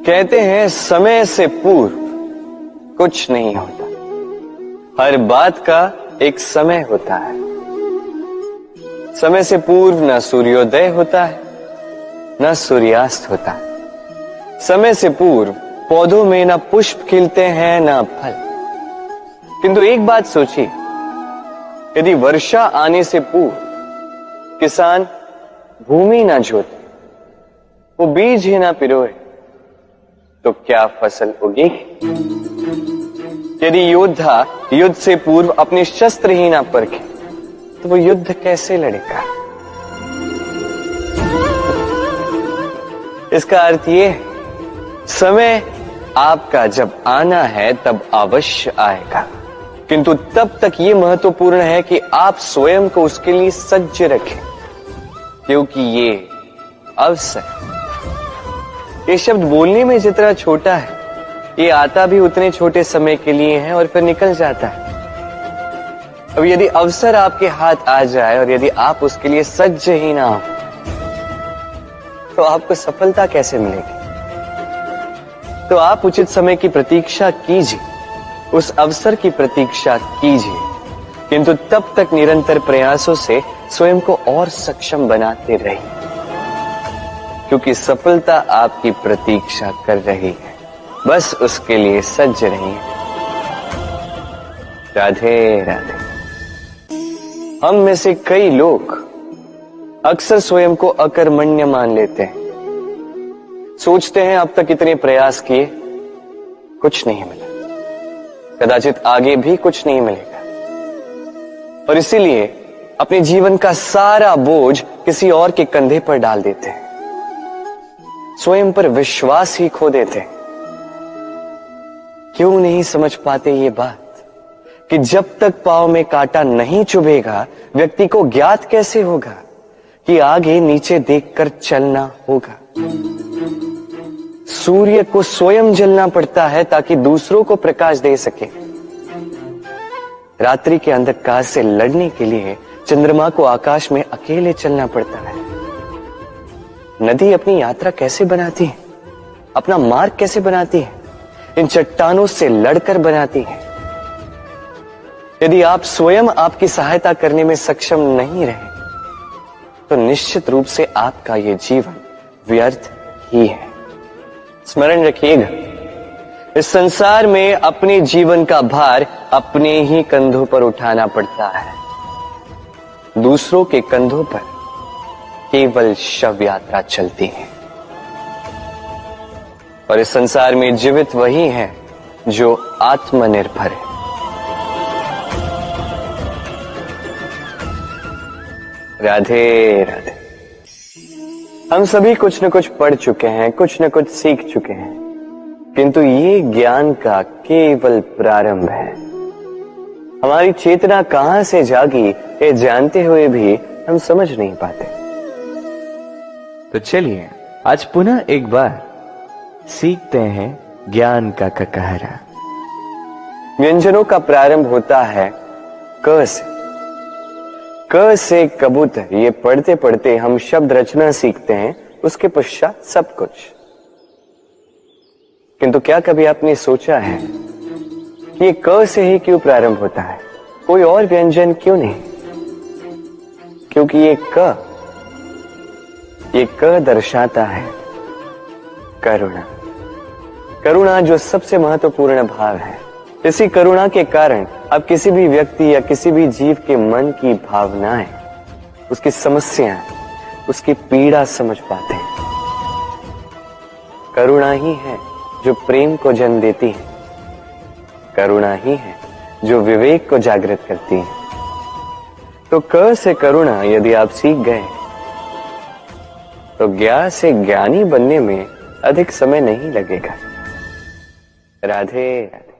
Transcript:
कहते हैं समय से पूर्व कुछ नहीं होता, हर बात का एक समय होता है। समय से पूर्व न सूर्योदय होता है न सूर्यास्त होता है। समय से पूर्व पौधों में न पुष्प खिलते हैं न फल। किंतु एक बात सोचिए, यदि वर्षा आने से पूर्व किसान भूमि ना जोते, वो बीज ही ना पिरोए, तो क्या फसल उगेगी? यदि योद्धा युद्ध से पूर्व अपने शस्त्र ही ना परखे, तो वो युद्ध कैसे लड़ेगा? इसका अर्थ ये है, समय आपका जब आना है तब अवश्य आएगा, किंतु तब तक ये महत्वपूर्ण है कि आप स्वयं को उसके लिए सज्ज रखें, क्योंकि ये अवसर, ये शब्द बोलने में जितना छोटा है, ये आता भी उतने छोटे समय के लिए है और फिर निकल जाता है। अब यदि अवसर आपके हाथ आ जाए और यदि आप उसके लिए सज्ज ही ना हो, तो आपको सफलता कैसे मिलेगी? तो आप उचित समय की प्रतीक्षा कीजिए, उस अवसर की प्रतीक्षा कीजिए, किंतु तब तक निरंतर प्रयासों से स्वयं को और सक्षम बनाते रहिए, क्योंकि सफलता आपकी प्रतीक्षा कर रही है। बस उसके लिए सज्ज रहिए। राधे राधे। हम में से कई लोग अक्सर स्वयं को अकर्मण्य मान लेते हैं। सोचते हैं अब तक इतने प्रयास किए, कुछ नहीं मिला, कदाचित आगे भी कुछ नहीं मिलेगा, और इसीलिए अपने जीवन का सारा बोझ किसी और के कंधे पर डाल देते हैं। स्वयं पर विश्वास ही खो देते हैं। क्यों नहीं समझ पाते ये बात कि जब तक पांव में कांटा नहीं चुभेगा, व्यक्ति को ज्ञात कैसे होगा कि आगे नीचे देखकर चलना होगा। सूर्य को स्वयं जलना पड़ता है ताकि दूसरों को प्रकाश दे सके। रात्रि के अंधकार से लड़ने के लिए चंद्रमा को आकाश में अकेले चलना पड़ता है। नदी अपनी यात्रा कैसे बनाती है, अपना मार्ग कैसे बनाती है? इन चट्टानों से लड़कर बनाती है। यदि आप स्वयं आपकी सहायता करने में सक्षम नहीं रहे, तो निश्चित रूप से आपका यह जीवन व्यर्थ ही है। स्मरण रखिएगा, इस संसार में अपने जीवन का भार अपने ही कंधों पर उठाना पड़ता है। दूसरों के कंधों पर केवल शव यात्रा चलती है, और इस संसार में जीवित वही है जो आत्मनिर्भर है। राधे राधे। हम सभी कुछ न कुछ पढ़ चुके हैं, कुछ न कुछ सीख चुके हैं, किंतु ये ज्ञान का केवल प्रारंभ है। हमारी चेतना कहां से जागी, ये जानते हुए भी हम समझ नहीं पाते। तो चलिए आज पुनः एक बार सीखते हैं ज्ञान का ककहरा। व्यंजनों का प्रारंभ होता है क से। क से कबूतर, ये पढ़ते पढ़ते हम शब्द रचना सीखते हैं, उसके पश्चात सब कुछ। किंतु क्या कभी आपने सोचा है कि ये क से ही क्यों प्रारंभ होता है, कोई और व्यंजन क्यों नहीं? क्योंकि ये क दर्शाता है करुणा। करुणा जो सबसे महत्वपूर्ण भाव है। इसी करुणा के कारण अब किसी भी व्यक्ति या किसी भी जीव के मन की भावनाएं, उसकी समस्याएं, उसकी पीड़ा समझ पाते हैं। करुणा ही है जो प्रेम को जन्म देती है। करुणा ही है जो विवेक को जागृत करती है। तो क से करुणा यदि आप सीख गए, तो ज्ञा से ज्ञानी बनने में अधिक समय नहीं लगेगा। राधे राधे।